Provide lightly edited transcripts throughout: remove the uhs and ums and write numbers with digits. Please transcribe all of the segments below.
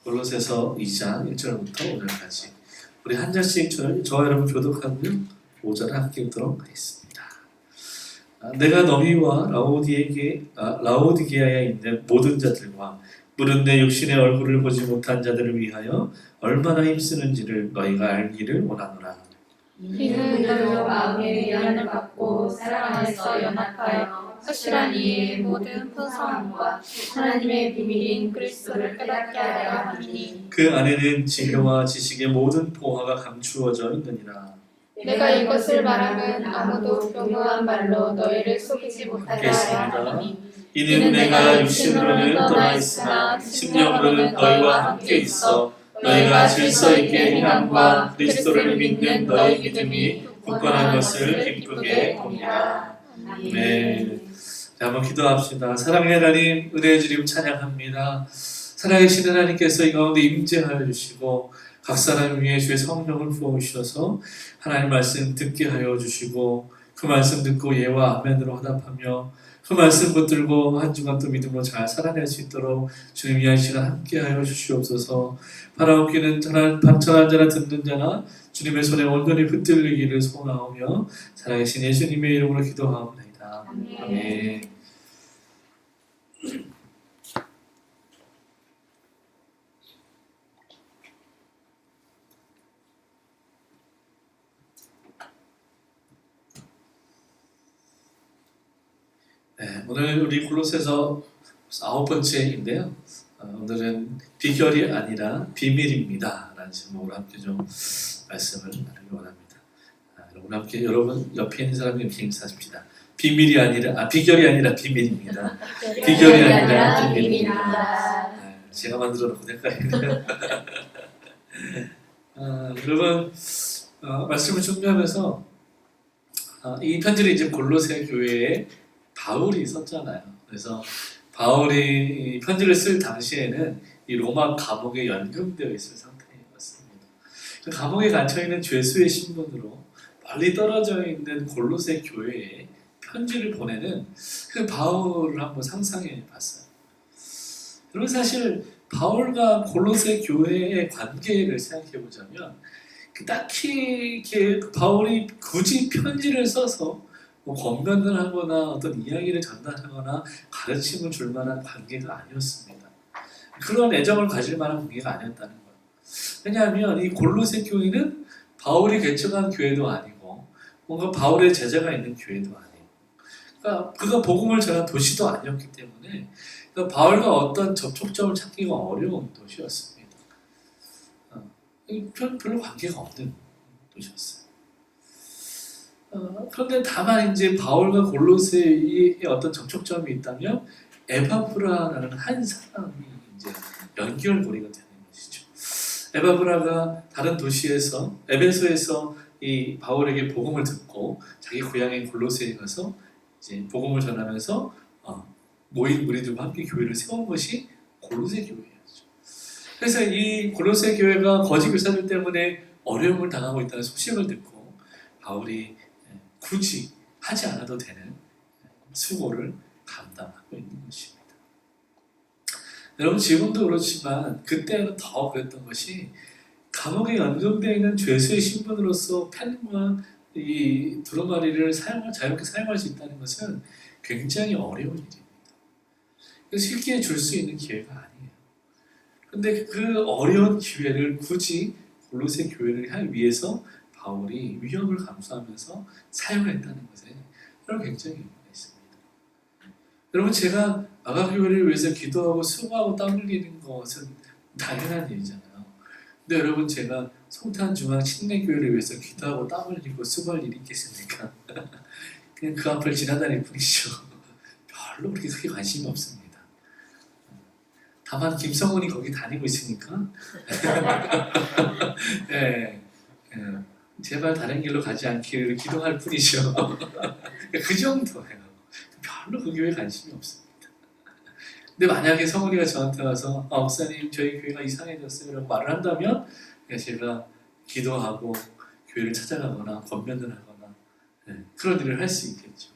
골로새서 2장 1절부터 5절까지 우리 한 절씩 저와 여러분 교독하고요 5절을 함께 읽도록 하겠습니다. 내가 너희와 라오디게아에 있는 모든 자들과 무릇 내 육신의 얼굴을 보지 못한 자들을 위하여 얼마나 힘쓰는지를 너희가 알기를 원하노라. 이는 그들로 마음의 위안을 받고 사랑 안에서 연합하여 확실한 이의 모든 풍성함과 하나님의 비밀인 그리스도를 깨닫게 하려 하니 그 안에는 지혜와 지식의 모든 보화가 감추어져 있느니라. 내가 이것을 말하면 아무도 교묘한 말로 너희를 속이지 못하게 하려 하니 이는 내가 육신으로는 떠나 있으나 심령으로는 너희와 함께 있어 너희가 질서 있게 행함과 그리스도를 믿는 너희 믿음이 굳건한 것을 기쁘게 봅니다. 아멘. 자, 한번 기도합시다. 사랑의 하나님, 은혜의 주님 찬양합니다. 살아계신 하나님께서 이 가운데 임재하여 주시고 각 사람 위에 주의 성령을 부어주셔서 하나님 말씀 듣게 하여 주시고 그 말씀 듣고 예와 아멘으로 화답하며 그 말씀 붙들고 한 주간 또 믿음으로 잘 살아낼 수 있도록 주님 이 한 시간 함께 하여 주시옵소서. 바라옵기는 반천한 자나 듣는 자나 주님의 손에 온전히 붙들리기를 소원하오며 살아계신 예수님의 이름으로 기도하옵나이다. 아멘. 네, 오늘 우리 골로새서 9번째인데요. 오늘은 비결이 아니라 비밀입니다 라는 제목으로 함께 좀 말씀을 나누기 원합니다. 여러분 함께 여러분 옆에 있는 사람이 이렇게 인사하십시다. 비결이 아니라 비밀입니다. 비결이 아니라 비밀입니다. 제가 만들어 놓고 헷갈리네요. 여러분 말씀을 준비하면서 이 편지를 이제 골로새 교회에 바울이 썼잖아요. 그래서 바울이 편지를 쓸 당시에는 이 로마 감옥에 연금되어 있을 상태였습니다. 그 감옥에 갇혀있는 죄수의 신분으로 멀리 떨어져 있는 골로새 교회에 편지를 보내는 그 바울을 한번 상상해 봤어요. 여러분 사실 바울과 골로새 교회의 관계를 생각해 보자면 딱히 바울이 굳이 편지를 써서 권면을 하거나 어떤 이야기를 전달하거나 가르침을 줄 만한 관계가 아니었습니다. 그런 애정을 가질 만한 관계가 아니었다는 거예요. 왜냐하면 이 골로새 교회는 바울이 개척한 교회도 아니고 뭔가 바울의 제자가 있는 교회도 아니고 그러니까 그가 복음을 전한 도시도 아니었기 때문에 그러니까 바울과 어떤 접촉점을 찾기가 어려운 도시였습니다. 별로 관계가 없는 도시였어요. 그런데 다만 이제 바울과 골로새의 어떤 접촉점이 있다면 에바브라라는 한 사람이 이제 연결고리가 되는 것이죠. 에바브라가 다른 도시에서 에베소에서 이 바울에게 복음을 듣고 자기 고향인 골로새에 가서 이제 복음을 전하면서 모인 무리들과 함께 교회를 세운 것이 골로새 교회였죠. 그래서 이 골로새 교회가 거짓 교사들 때문에 어려움을 당하고 있다는 소식을 듣고 바울이 굳이 하지 않아도 되는 수고를 감당하고 있는 것입니다. 여러분 지금도 그렇지만 그때는 더 그랬던 것이 감옥에 연금되어 있는 죄수의 신분으로서 펜과 이 두루마리를 자유롭게 사용할 수 있다는 것은 굉장히 어려운 일입니다. 쉽게 줄 수 있는 기회가 아니에요. 그런데 그 어려운 기회를 굳이 골로새 교회를 위해서 바울이 위험을 감수하면서 사용했다는 것에 여러분 굉장히 의미가 있습니다. 여러분 제가 아가교회를 위해서 기도하고 수고하고 땀 흘리는 것은 당연한 일이잖아요. 근데 여러분 제가 송탄중앙 침례교회를 위해서 기도하고 땀 흘리고 수고할 일이 있겠습니까? 그냥 그 앞을 지나다닐 뿐이죠. 별로 그렇게 크게 관심이 없습니다. 다만 김성훈이 거기 다니고 있으니까 네. 제발 다른 길로 가지 않기를 기도할 뿐이죠. 그 정도예요. 별로 그 교회에 관심이 없습니다. 근데 만약에 성훈이가 저한테 와서 목사님 저희 교회가 이상해졌어요 라고 말을 한다면 제가 기도하고 교회를 찾아가거나 권면을 하거나 그런 일을 할 수 있겠죠.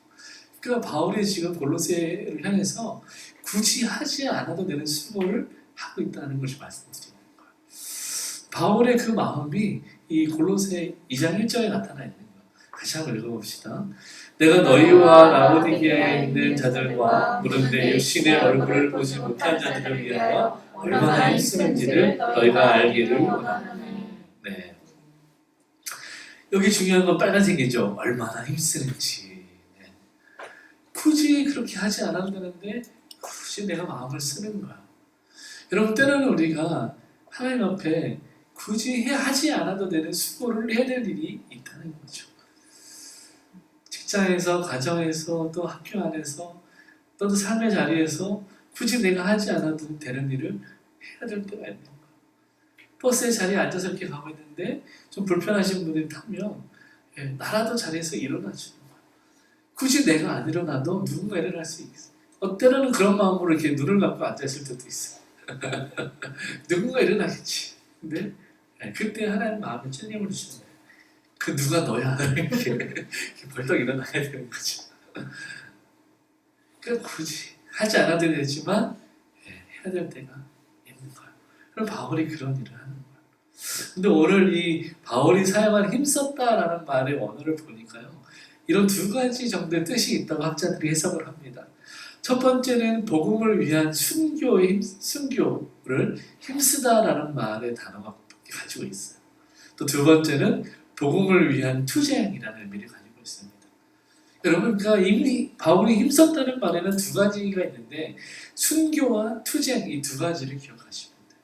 그러니까 바울이 지금 골로새를 향해서 굳이 하지 않아도 되는 수고를 하고 있다는 것을 말씀드립니다. 바울의 그 마음이 이 골로새 2장 1절에 나타나 있는 거예요. 다시 한번 읽어봅시다. 내가 너희와 라오디게아에 있는 자들과 무릇 내 육신의 얼굴을 보지 못한 자들을 위하여 얼마나 힘쓰는지를 너희가 알기를 원하노니. 네. 여기 중요한 건 빨간색이죠. 얼마나 힘쓰는지. 네. 굳이 그렇게 하지 않아도 되는데 굳이 내가 마음을 쓰는 거야. 여러분, 때로는 우리가 하나님 앞에 굳이 하지 않아도 되는 수고를 해야 될 일이 있다는 거죠. 직장에서, 가정에서, 또 학교 안에서, 또 삶의 자리에서 굳이 내가 하지 않아도 되는 일을 해야 될 때가 있는 거예요. 버스의 자리에 앉아서 이렇게 가고 있는데 좀 불편하신 분들이 타면 나라도 자리에서 일어나주는 거예요. 굳이 내가 안 일어나도 누군가 일어날 수 있어요. 때로는 그런 마음으로 이렇게 눈을 감고 앉아있을 때도 있어요. 누군가 일어나겠지. 근데 그때 하나님 마음에 찔림을 주시는 거예요. 그 누가 너야? 이렇게 벌떡 일어나야 되는 거죠. 그러니까 굳이 하지 않아도 되지만 해야 될 때가 있는 거예요. 그럼 바울이 그런 일을 하는 거예요. 근데 오늘 이 바울이 사용한 힘썼다라는 말의 원어를 보니까요, 이런 두 가지 정도의 뜻이 있다고 학자들이 해석을 합니다. 첫 번째는 복음을 위한 순교를 힘쓰다라는 말의 단어가 가지고 있어요. 또 두 번째는 복음을 위한 투쟁이라는 의미를 가지고 있습니다. 여러분, 그러니까 이미 바울이 힘썼다는 말에는 두 가지가 있는데 순교와 투쟁, 이 두 가지를 기억하시면 돼요.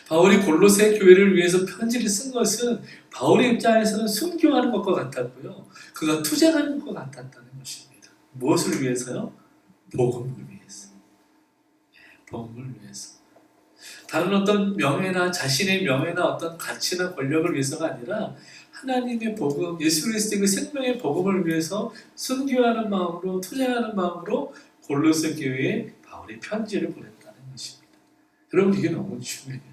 바울이 골로새 교회를 위해서 편지를 쓴 것은 바울의 입장에서는 순교하는 것과 같았고요, 그가 투쟁하는 것과 같았다는 것입니다. 무엇을 위해서요? 복음을 위해서. 복음을 위해서. 다른 어떤 명예나 자신의 명예나 어떤 가치나 권력을 위해서가 아니라 하나님의 복음, 예수 그리스도의 생명의 복음을 위해서 순교하는 마음으로, 투쟁하는 마음으로 골로새 교회에 바울이 편지를 보냈다는 것입니다. 여러분, 이게 너무 중요해요.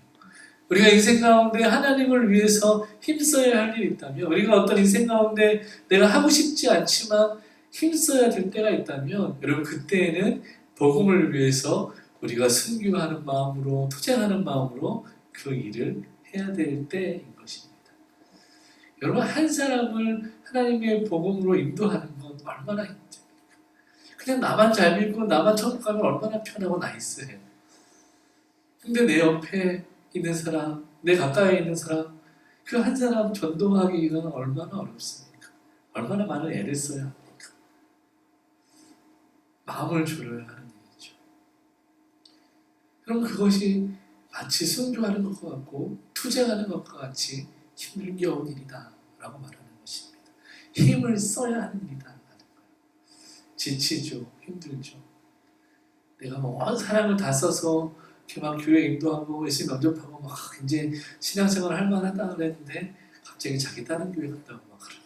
우리가 인생 가운데 하나님을 위해서 힘써야 할 일이 있다면, 우리가 어떤 인생 가운데 내가 하고 싶지 않지만 힘써야 될 때가 있다면, 여러분, 그때에는 복음을 위해서 우리가 순교하는 마음으로, 투쟁하는 마음으로 그 일을 해야 될 때인 것입니다. 여러분, 한 사람을 하나님의 복음으로 인도하는 건 얼마나 힘듭니까? 그냥 나만 잘 믿고 나만 천국 가면 얼마나 편하고 나이스해요. 근데 내 옆에 있는 사람, 내 가까이 있는 사람, 그 한 사람 전도하기가 얼마나 어렵습니까? 얼마나 많은 애를 써야 합니까? 마음을 졸여야 하는 일이죠. 그럼 그것이 마치 순교하는 것과 같고 투쟁하는 것과 같이 힘겨운 일이다 라고 말하는 것입니다. 힘을 써야 하는 일이다 라는 거예요. 지치죠. 힘들죠. 내가 온 사랑을 다 써서 이렇게 막 교회 인도하고 열심히 면접하고 막 이제 신앙생활 할 만하다 그랬는데 갑자기 자기 다른 교회 갔다고 막 그러는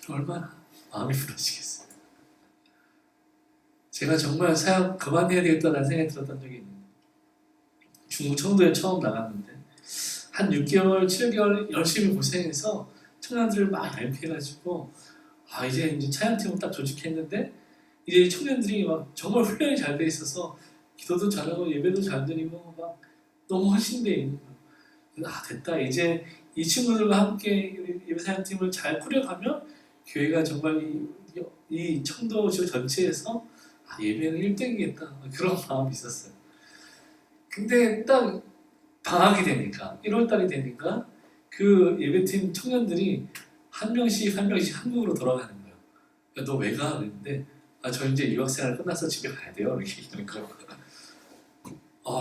거예요. 얼마나 마음이 부러지겠어요. 제가 정말 사역 그만해야 되겠다는 생각이 들었던 적이 있는데, 중국 청도에 처음 나갔는데 한 6개월, 7개월 열심히 고생해서 청년들을 막 얇게해가지고 이제 차양팀을 딱 조직했는데, 이제 청년들이 막 정말 훈련이 잘 돼 있어서 기도도 잘하고 예배도 잘 드리고 막 너무 헌신되어 있는 거예요. 됐다. 이제 이 친구들과 함께 예배 사역팀을 잘 꾸려가면 교회가 정말 이 청도시 전체에서 예배는 1등이겠다. 그런 마음이 있었어요. 근데 딱 방학이 되니까, 1월달이 되니까 그 예배팀 청년들이 한 명씩 한국으로 돌아가는 거예요. 너 왜 가? 그랬는데 저 이제 유학생활 끝나서 집에 가야 돼요. 이렇게 얘기하는 거예요.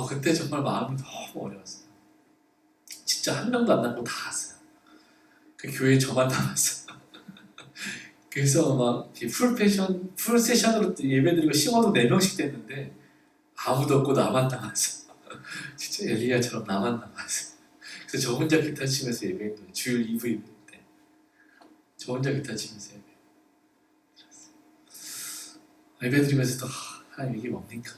그때 정말 마음이 너무 어려웠어요. 진짜 한 명도 안 남고 다 갔어요. 그 교회에 저만 남았어요. 그래서 막 풀 세션으로 예배드리고 싱어도 4명씩 됐는데 아무도 없고 나만 남았어. 진짜 엘리야처럼 나만 남았어. 그래서 저 혼자 기타 치면서 예배했는데, 주일 2부 예배 때 저 혼자 기타 치면서 예배드리면서도 하나님 이게 뭡니까?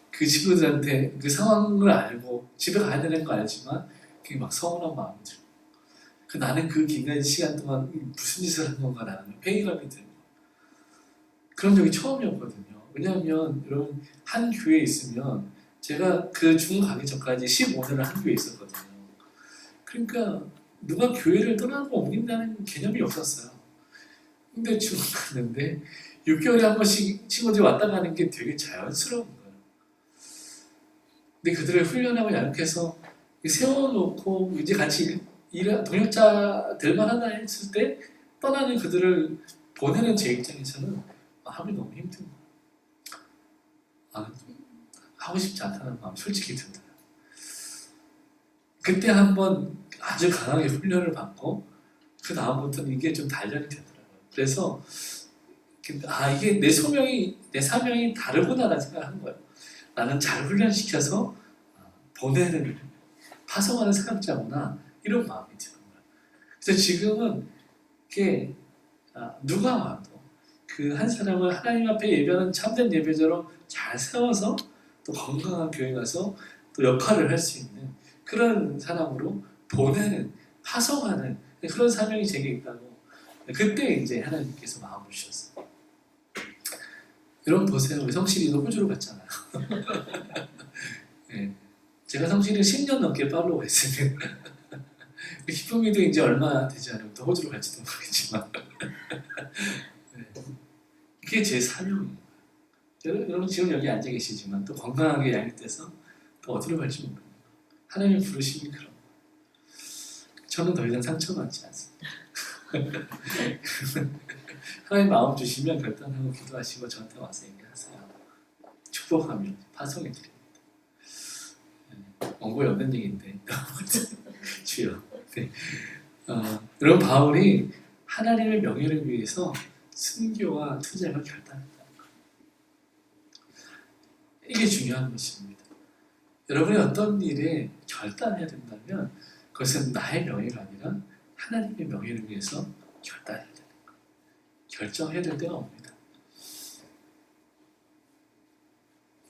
그 친구들한테 그 상황을 알고 집에 가야 되는 거 알지만 그게 막 서운한 마음이 들고, 나는 그 기간 시간 동안 무슨 짓을 한 건가 라는 회의감이 들고, 그런 적이 처음이었거든요. 왜냐하면 여러분, 한 교회에 있으면 제가 그 중국 가기 전까지 15년을 한 교회에 있었거든요. 그러니까 누가 교회를 떠나고 옮긴다는 개념이 없었어요. 근데 중국 갔는데 6개월에 한 번씩 친구들이 왔다 가는 게 되게 자연스러운 거예요. 근데 그들을 훈련하고 양육해서 세워놓고 이제 같이 동역자들만 하나 했을 때 떠나는 그들을 보내는 제 입장에서는 하기 너무 힘든 거예요. 하고 싶지 않다는 마음 솔직히 든다. 그때 한번 아주 강하게 훈련을 받고 그 다음부터는 이게 좀 단련이 되더라고요. 그래서 이게 내 소명이 내 사명이 다르구나라는 생각을 한 거예요. 나는 잘 훈련시켜서 보내는 파송하는 사역자구나 이런 마음이 드는 거예요. 그래서 지금은 이게 누가 와도 그 한 사람을 하나님 앞에 예배하는 참된 예배자로 잘 세워서 또 건강한 교회 가서 또 역할을 할 수 있는 그런 사람으로 보내는 파송하는 그런 사명이 제게 있다고 그때 이제 하나님께서 마음을 주셨어요. 여러분 보세요. 우리 성실이도 호주로 갔잖아요. 네. 제가 성실이 10년 넘게 팔로우 했으면 기쁨이도 이제 얼마 되지 않으면 또 호주로 갈지도 모르겠지만 네. 그게 제 사명이에요. 여러분 지금 여기 앉아 계시지만 또 건강하게 양육돼서 또 어디로 갈지 모릅니다. 하나님의 부르심이 그런 거예요. 저는 더 이상 상처받지 않습니다. 하나님 마음 주시면 결단하고 기도하시고 저한테 와서 얘기하세요. 축복하며 파송해 드립니다. 원고에 없는 얘기인데 주여. 네. 여러분 바울이 하나님의 명예를 위해서 순교와 투쟁을 결단했다. 이게 중요한 것입니다. 여러분이 어떤 일에 결단해야 된다면 그것은 나의 명예가 아니라 하나님의 명예를 위해서 결단해야 되는 거예요. 결정해야 될 때가 옵니다.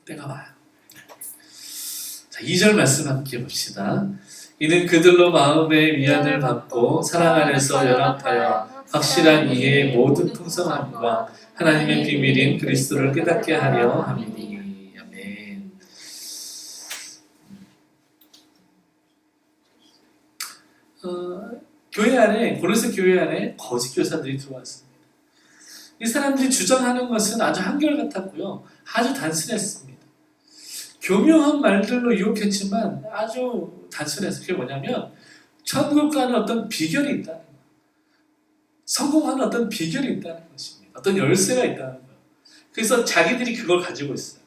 때가 와요. 자, 2절 말씀 함께 봅시다. 이는 그들로 마음의 위안을 받고 사랑 안에서 연합하여 확실한 이해의 모든 풍성함과 하나님의 비밀인 그리스도를 깨닫게 하려 함이니. 아멘. 교회 안에 고린도 교회 안에 거짓 교사들이 들어왔습니다. 이 사람들이 주장하는 것은 아주 한결같았고요, 아주 단순했습니다. 교묘한 말들로 유혹했지만 아주 단순해서 그게 뭐냐면 천국 가는 어떤 비결이 있다는 거예요. 성공하는 어떤 비결이 있다는 것입니다. 어떤 열쇠가 있다는 거예요. 그래서 자기들이 그걸 가지고 있어요.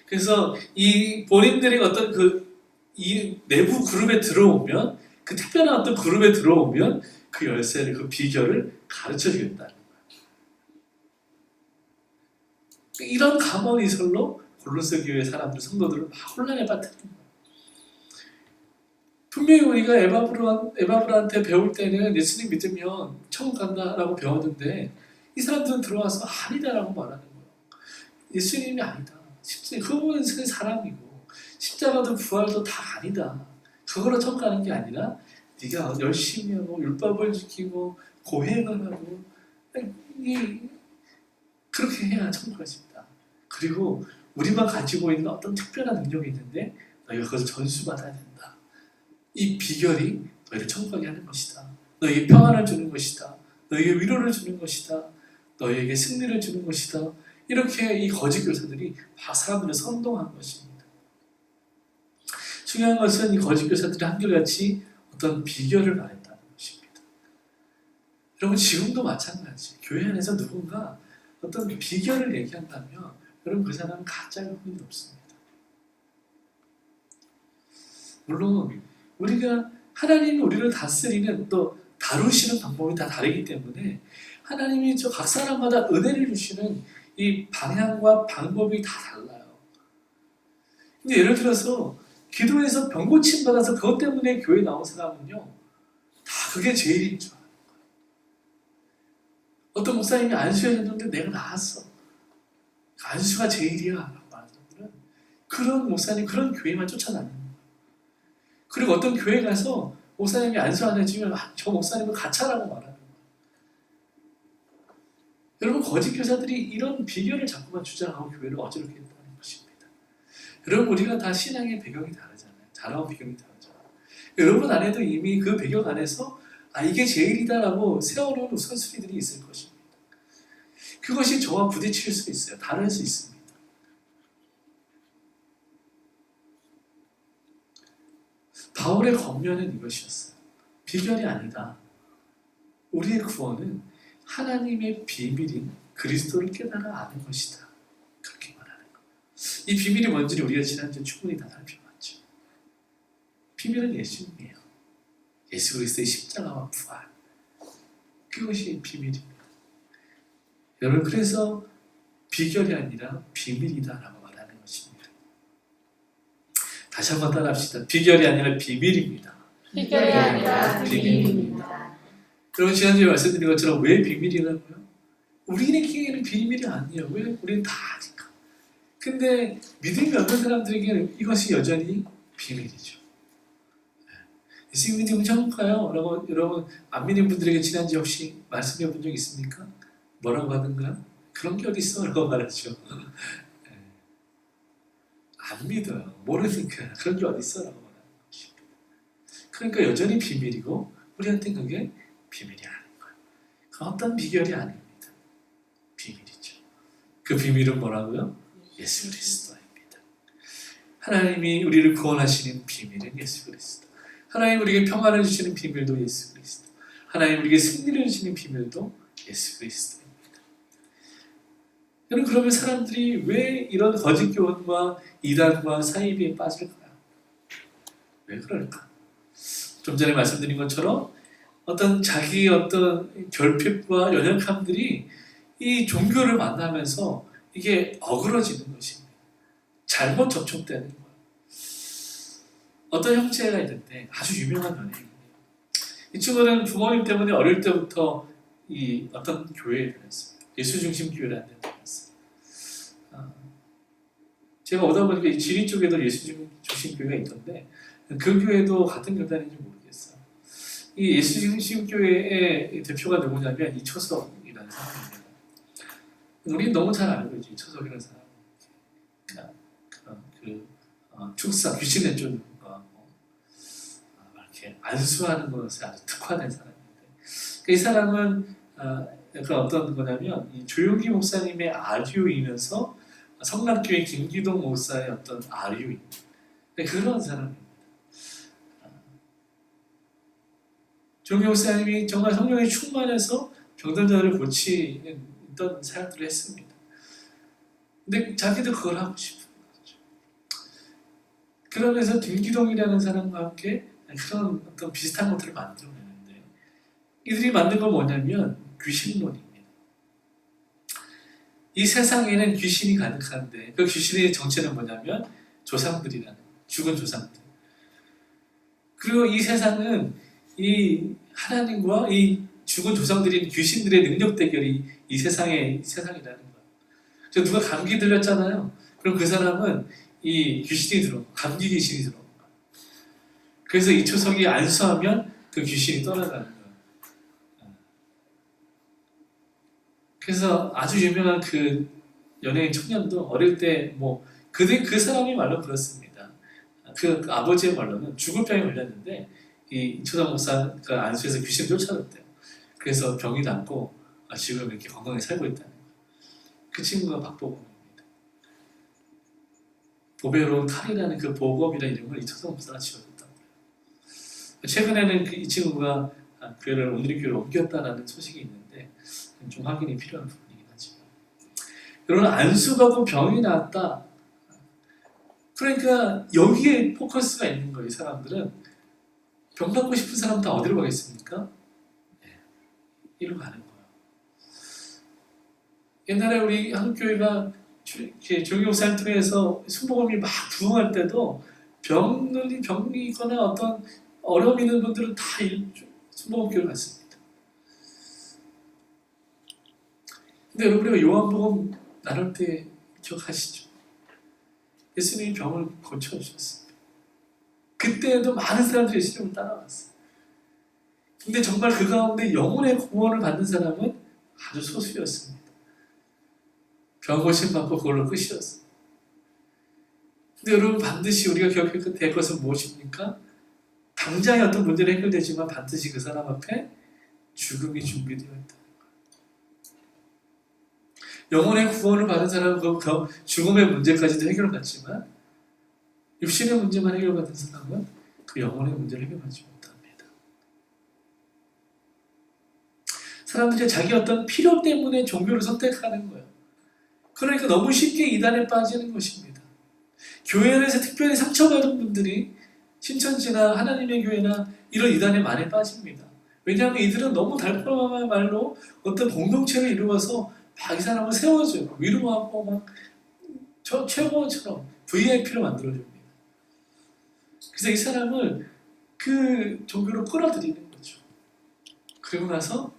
그래서 이 본인들이 어떤 이 내부 그룹에 들어오면 그 특별한 어떤 그룹에 들어오면 그 열쇠를 그 비결을 가르쳐 주겠다는 거예요. 이런 감언이설로 골로새 교회 사람들 성도들을 막 혼란에 빠뜨린 거예요. 분명히 우리가 에바브라한테 배울 때는 예수님 믿으면 천국 간다라고 배웠는데 이 사람들은 들어와서 아니다라고 말하는 거예요. 예수님이 아니다. 그분은 사람이고 십자가도 부활도 다 아니다. 그거로 천국 가는 게 아니라 네가 열심히 하고 율법을 지키고 고행을 하고 그렇게 해야 천국 갈 수 있다. 그리고 우리만 가지고 있는 어떤 특별한 능력이 있는데 너희가 그것을 전수받아야 된다. 이 비결이 너희를 천국 가게 하는 것이다. 너희에게 평안을 주는 것이다. 너희에게 위로를 주는 것이다. 너희에게 승리를 주는 것이다. 이렇게 이 거짓 교사들이 사람들을 선동한 것입니다. 중요한 것은 이 거짓 교사들이 한결같이 어떤 비결을 말했다는 것입니다. 여러분 지금도 마찬가지. 교회 안에서 누군가 어떤 비결을 얘기한다면 여러분 그 사람은 가짜일 확률이 높습니다. 물론 우리가 하나님이 우리를 다스리는 또 다루시는 방법이 다 다르기 때문에 하나님이 각 사람마다 은혜를 주시는 이 방향과 방법이 다 달라요. 근데 예를 들어서 기도해서 병 고침 받아서 그것 때문에 교회 나온 사람은요, 다 그게 제일인 줄 알아요. 어떤 목사님이 안수해줬는데 내가 나았어. 안수가 제일이야 라고 말하는 사람들은 그런 목사님, 그런 교회만 쫓아다니는 거예요. 그리고 어떤 교회 가서 목사님이 안수 안 해주면 저 목사님은 가짜라고 말하는 거예요. 여러분 거짓 교사들이 이런 비결을 자꾸만 주장하고 교회를 어지럽게 했다는 것입니다. 여러분 우리가 다 신앙의 배경이 다르잖아요. 자라온 배경이 다르잖아요. 여러분 안에도 이미 그 배경 안에서 이게 제일이다라고 세워놓은 우선순위들이 있을 것입니다. 그것이 저와 부딪힐 수 있어요. 다를 수 있습니다. 바울의 권면은 이것이었어요. 비결이 아니다. 우리의 구원은 하나님의 비밀인 그리스도를 깨달아 아는 것이다. 그렇게 말하는 것. 이 비밀이 뭔지를 우리가 지난주에 충분히 다 살펴봤죠. 비밀은 예수님이에요. 예수 그리스도의 십자가와 부활. 그것이 비밀입니다. 여러분 그래서 비결이 아니라 비밀이다라고 말하는 것입니다. 다시 한번 따라합시다. 비결이 아니라 비밀입니다. 비결이 아니라 비밀입니다. 여러분 지난주에 말씀드린 것처럼 왜 비밀이라고요? 우리에게는 비밀이 아니에요. 왜? 우리는 다 아니까. 근데 믿음이 없는 사람들에게는 이것이 여전히 비밀이죠. 예수 믿으면 천국 가요? 라고 여러분 안 믿는 분들에게 지난주에 혹시 말씀해 본 적 있습니까? 뭐라고 하던가? 그런 게 어디 있어? 라고 말하죠. 안 믿어요. 모르니까 그런 게 어디 있어? 라고 말하는 것입니다. 그러니까 여전히 비밀이고 우리한테는 그게 비밀이 아닌 거예요. 그 어떤 비결이 아닙니다. 비밀이죠. 그 비밀은 뭐라고요? 예수 그리스도입니다. 하나님이 우리를 구원하시는 비밀은 예수 그리스도. 하나님 우리에게 평안을 주시는 비밀도 예수 그리스도. 하나님 우리에게 승리를 주시는 비밀도 예수 그리스도입니다. 여러분 그러면 사람들이 왜 이런 거짓 교훈과 이단과 사이비에 빠질까요? 왜 그럴까? 좀 전에 말씀드린 것처럼 어떤 자기의 어떤 결핍과 연약함들이 이 종교를 만나면서 이게 어그러지는 것입니다. 잘못 접촉되는 거예요. 어떤 형제가 있는데 아주 유명한 연예인이에요. 이 친구는 부모님 때문에 어릴 때부터 이 어떤 교회에 다녔어요. 예수 중심 교회라는 데 다녔어요. 제가 오다 보니까 이 지리 쪽에도 예수 중심 교회가 있던데 그 교회도 같은 교단인지 모르겠어요. 이 예수 중심 교회의 대표가 누구냐면 이초석이라는 사람입니다. 우리는 너무 잘 알고 있죠. 이초석이라는 사람. 축사, 귀신의 쫓는과 이렇게 안수하는 것에 아주 특화된 사람인데 이 사람은 약간 어떤 거냐면 이 조용기 목사님의 아류이면서 성남교회 김기동 목사의 어떤 아류인 그런 사람입니다. 조용기 목사님이 정말 성령에 충만해서 병든 자들을 고치는 어떤 사역들을 했습니다. 근데 자기도 그걸 하고 싶은 거죠. 그러면서 김기동이라는 사람과 함께 그런 어떤 비슷한 것들을 만들어내는데 이들이 만든 건 뭐냐면 귀신론입니다. 이 세상에는 귀신이 가득한데 그 귀신의 정체는 뭐냐면 조상들이라는 죽은 조상들. 그리고 이 세상은 이 하나님과 이 죽은 조상들인 귀신들의 능력 대결이 이 세상이라는 거예요. 그래서 누가 감기 들렸잖아요. 그럼 그 사람은 이 귀신이 들어온 거예요. 감기 귀신이 들어온 거예요. 그래서 이 초석이 안수하면 그 귀신이 떠나가는 거예요. 그래서 아주 유명한 그 연예인 청년도 어릴 때 그 사람이 말로 그렇습니다. 그 아버지의 말로는 죽을 병에 걸렸는데 이 초석 목사가 안수해서 귀신 쫓아냈대요. 그래서 병이 낫고 지금 이렇게 건강하게 살고 있다는 거예요. 그 친구가 박보검입니다. 보배로운 칼이라는 그 보검이라는 이름을 이 초석 목사가 지어줬다고 해요. 최근에는 이 친구가 교회를 오늘의 교회로 옮겼다라는 소식이 있는데 좀 확인이 필요한 부분이긴 하지만 여러분 안수받고 병이 나았다. 그러니까 여기에 포커스가 있는 거예요. 이 사람들은 병 받고 싶은 사람 다 어디로 가겠습니까? 이리로 가는 거예요. 옛날에 우리 한국교회가 조기 목사님 통해서 순복음이 막 부흥할 때도 병이 있거나 어떤 어려움 있는 분들은 다 순복음교회를 갔습니다. 근데 여러분 우리가 요한복음 나눌 때 기억하시죠? 예수님이 병을 고쳐주셨습니다. 그때도 많은 사람들이 예수님을 따라왔어요. 근데 정말 그 가운데 영혼의 구원을 받는 사람은 아주 소수였습니다. 병 고침 받고 그걸로 끝이었어요. 근데 여러분 반드시 우리가 기억해야 될 것은 무엇입니까? 당장의 어떤 문제는 해결되지만 반드시 그 사람 앞에 죽음이 준비되어 있다. 영혼의 구원을 받은 사람은 그 죽음의 문제까지도 해결받지만 육신의 문제만 해결받은 사람은 그 영혼의 문제를 해결받지 못합니다. 사람들이 자기 어떤 필요 때문에 종교를 선택하는 거예요. 그러니까 너무 쉽게 이단에 빠지는 것입니다. 교회 안에서 특별히 상처받은 분들이 신천지나 하나님의 교회나 이런 이단에 많이 빠집니다. 왜냐하면 이들은 너무 달콤한 말로 어떤 공동체를 이루어서 막 이 사람을 세워줘요. 위로하고 막 최고처럼 VIP로 만들어줍니다. 그래서 이 사람을 그 종교로 끌어들이는 거죠. 그리고 나서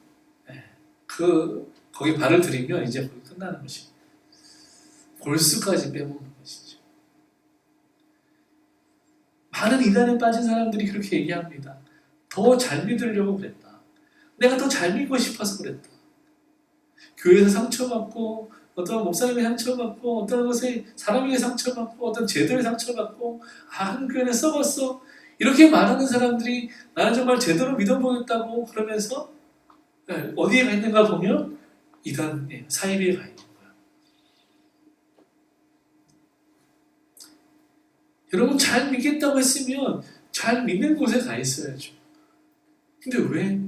거기 발을 들이면 이제 거기 끝나는 것입니다. 골수까지 빼먹는 것이죠. 많은 이단에 빠진 사람들이 그렇게 얘기합니다. 더 잘 믿으려고 그랬다. 내가 더 잘 믿고 싶어서 그랬다. 교회에서 상처받고 어떤 목사님의 상처받고 어떤 것에 사람에게 상처받고 어떤 제도에 상처받고 한 교회는 썩었어. 이렇게 말하는 사람들이 나는 정말 제대로 믿어보겠다고 그러면서 어디에 가 있는가 보면 이단 사이비에 가 있는 거야. 여러분 잘 믿겠다고 했으면 잘 믿는 곳에 가 있어야죠. 근데 왜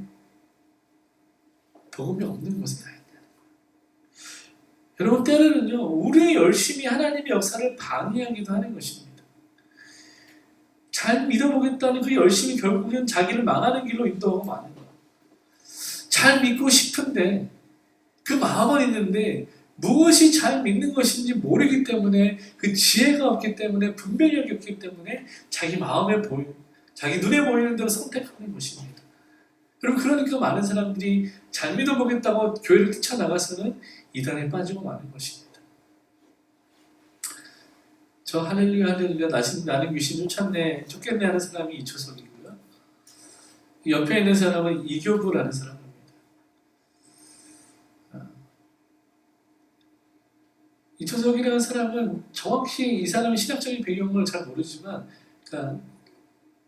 복음이 없는 곳에 가 있냐? 여러분 때로는요 우리의 열심이 하나님의 역사를 방해하기도 하는 것입니다. 잘 믿어보겠다는 그 열심이 결국엔 자기를 망하는 길로 인도하고 마는 거예요. 잘 믿고 싶은데 그 마음은 있는데 무엇이 잘 믿는 것인지 모르기 때문에 그 지혜가 없기 때문에 분별력이 없기 때문에 자기 마음에 자기 눈에 보이는 대로 선택하는 것입니다. 여러분 그러니까 많은 사람들이 잘 믿어보겠다고 교회를 뛰쳐나가서는 이단에 빠지고 마는 것입니다. 저 할렐루야 할렐루야 나는 귀신 쫓겠네 하는 사람이 이초석이고요. 옆에 있는 사람은 이교부라는 사람입니다. 이초석이라는 사람은 정확히 이 사람의 신학적인 배경을 잘 모르지만 그러니까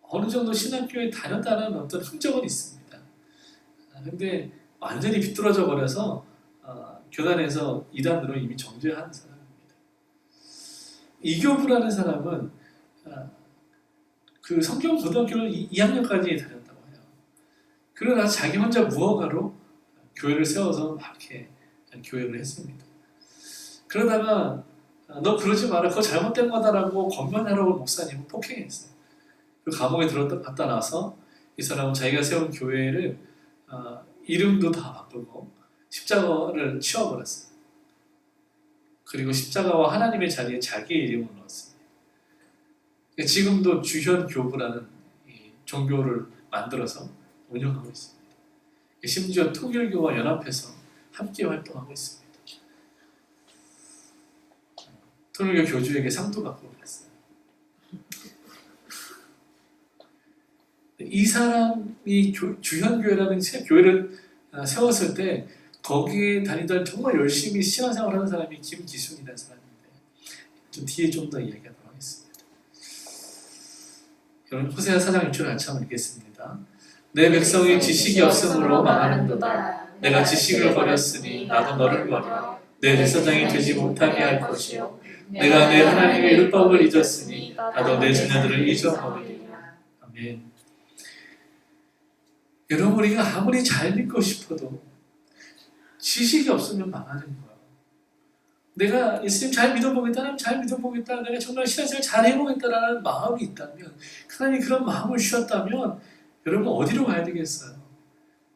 어느 정도 신학교에 다녔다는 어떤 흔적은 있습니다. 근데 완전히 비뚤어져 버려서 교단에서 이단으로 이미 정죄한 사람입니다. 이교부라는 사람은 그 성경 고등학교를 2학년까지 다녔다고 해요. 그러나 자기 혼자 무허가로 교회를 세워서 막 이렇게 교회를 했습니다. 그러다가 너 그러지 마라, 그거 잘못된 거다라고 권면하라고 목사님은 폭행했어요. 그 감옥에 갔다 나서 이 사람은 자기가 세운 교회를 이름도 다 바꾸고 십자가를 치워버렸어요. 그리고 십자가와 하나님의 자리에 자기의 이름을 넣었습니다. 지금도 주현교부라는 종교를 만들어서 운영하고 있습니다. 심지어 통일교와 연합해서 함께 활동하고 있습니다. 통일교 교주에게 상도 받고 그랬어요. 이 사람이 주현교회라는 교회를 세웠을 때 거기에 다니던 정말 열심히 신앙생활하는 사람이 김기순이라는 사람인데 좀 뒤에 좀 더 이야기하도록 하겠습니다. 여러분 호세아 4장 6절 같이 한번 읽겠습니다. 내 백성이 지식이 없으므로 망하는도다. 내가 지식을 버렸으니 나도 너를 버려 내 제사장이 되지 못하게 할 것이요 내가 내 하나님의 율법을 잊었으니 나도 내 자녀들을 잊어버리리라. 아멘. 여러분 우리가 아무리 잘 믿고 싶어도 지식이 없으면 망하는 거예요. 내가 예수님 잘 믿어보겠다, 잘 믿어보겠다, 내가 정말 신앙생활 잘 해보겠다라는 마음이 있다면, 하나님이 그런 마음을 주셨다면 여러분 어디로 가야 되겠어요?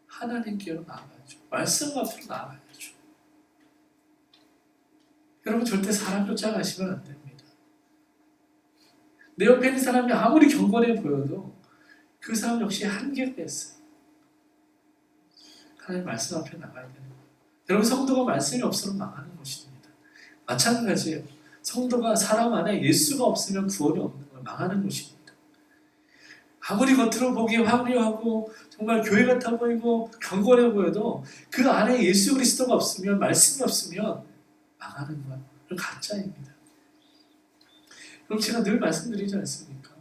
하나님께로 나아가야죠. 말씀 앞으로 나아가야죠. 여러분 절대 사람 쫓아가시면 안 됩니다. 내 옆에 있는 사람이 아무리 경건해 보여도 그 사람 역시 한계가 있어요. 하나님 말씀 앞에 나가야 되는 거예요. 여러분 성도가 말씀이 없으면 망하는 것입니다. 마찬가지예요. 성도가 사람 안에 예수가 없으면 구원이 없는 거예요. 망하는 것입니다. 아무리 겉으로 보기에 화려하고 정말 교회 같아 보이고 경건해 보여도 그 안에 예수 그리스도가 없으면 말씀이 없으면 망하는 거예요. 그건 가짜입니다. 그럼 제가 늘 말씀드리지 않습니까?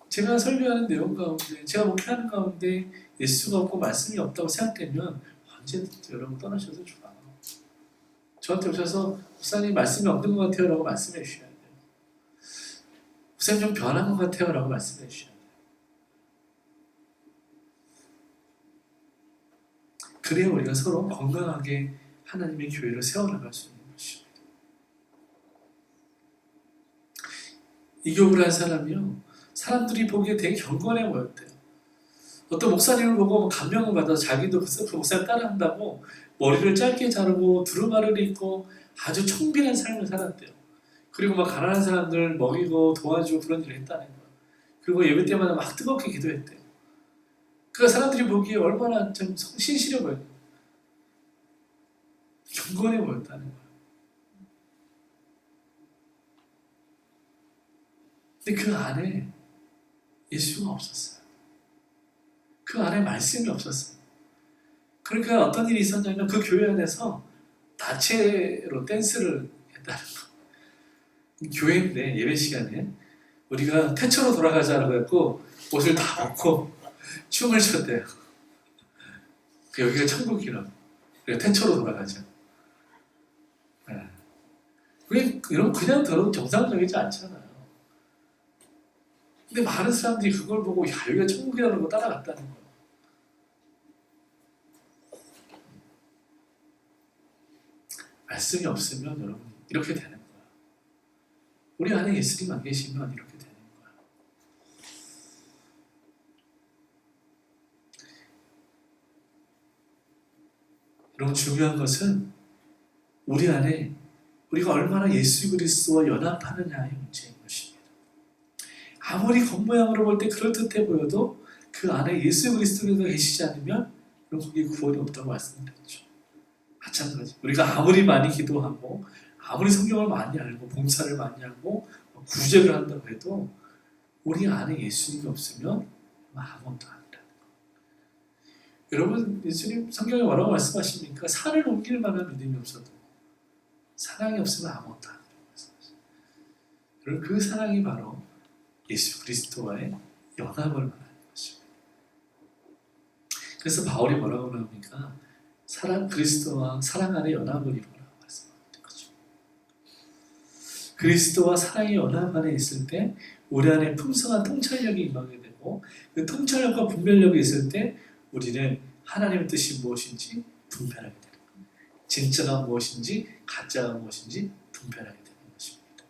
제가 설교하는 내용 가운데, 제가 목회하는 가운데 예수가 없고 말씀이 없다고 생각되면 언제든지 여러분 떠나셔도 좋아요. 저한테 오셔서 목사님 말씀이 없는 것 같아요 라고 말씀해 주셔야 돼요. 목사님 좀 변한 것 같아요 라고 말씀해 주셔야 돼요. 그래야 우리가 서로 건강하게 하나님의 교회를 세워나갈 수 있는 것입니다. 이교를 한 사람이요, 사람들이 보기에 되게 경건해 보였대요. 어떤 목사님을 보고 감명을 받아서 자기도 그 목사님 따라한다고 머리를 짧게 자르고 두루마리를 입고 아주 청빈한 삶을 살았대요. 그리고 막 가난한 사람들 먹이고 도와주고 그런 일을 했다는 거예요. 그리고 예배 때마다 막 뜨겁게 기도했대요. 그 사람들이 보기에 얼마나 좀 신실해 보였어요. 경건해 보였다는 거예요. 근데 그 안에 예수가 없었어요. 그 안에 말씀이 없었어요. 그러니까 어떤 일이 있었냐면 그 교회 안에서 다채로 댄스를 했다는 거. 교회인데 예배 시간에 우리가 태초로 돌아가자라고 했고 옷을 다 벗고 춤을 췄대요. 여기가 천국이라고. 그러니까 태초로 돌아가자. 네. 이런 그냥 들어도 정상적이지 않잖아요. 근데 많은 사람들이 그걸 보고 야 여기가 천국이라는 거 따라갔다는 거예요. 말씀이 없으면 여러분 이렇게 되는 거예요. 우리 안에 예수님 안 계시면 이렇게 되는 거예요. 여러분 중요한 것은 우리 안에 우리가 얼마나 예수 그리스도와 연합하느냐의 문제인 것입니다. 아무리 겉모양으로 볼 때 그럴듯해 보여도 그 안에 예수 그리스도가 계시지 않으면 거기에 구원이 없다고 말씀드렸죠. 마찬가지. 우리가 아무리 많이 기도하고 아무리 성경을 많이 알고 봉사를 많이 하고 구제를 한다고 해도 우리 안에 예수님이 없으면 아무것도 아니라는 거. 여러분 예수님 성경에 뭐라고 말씀하십니까? 산을 옮길 만한 믿음이 없어도 사랑이 없으면 아무것도 아니라고 말씀하십니다. 여러분 그 사랑이 바로 예수 그리스도와의 연합을 말하는 것입니다. 그래서 바울이 뭐라고 합니까? 그리스도와 사랑 안에 연합을 이루라고 말씀하는 거죠. 그리스도와 사랑의 연합 안에 있을 때 우리 안에 풍성한 통찰력이 임하게 되고 그 통찰력과 분별력이 있을 때 우리는 하나님의 뜻이 무엇인지 분별하게 되는 겁니다. 진짜가 무엇인지 가짜가 무엇인지 분별하게 되는 것입니다.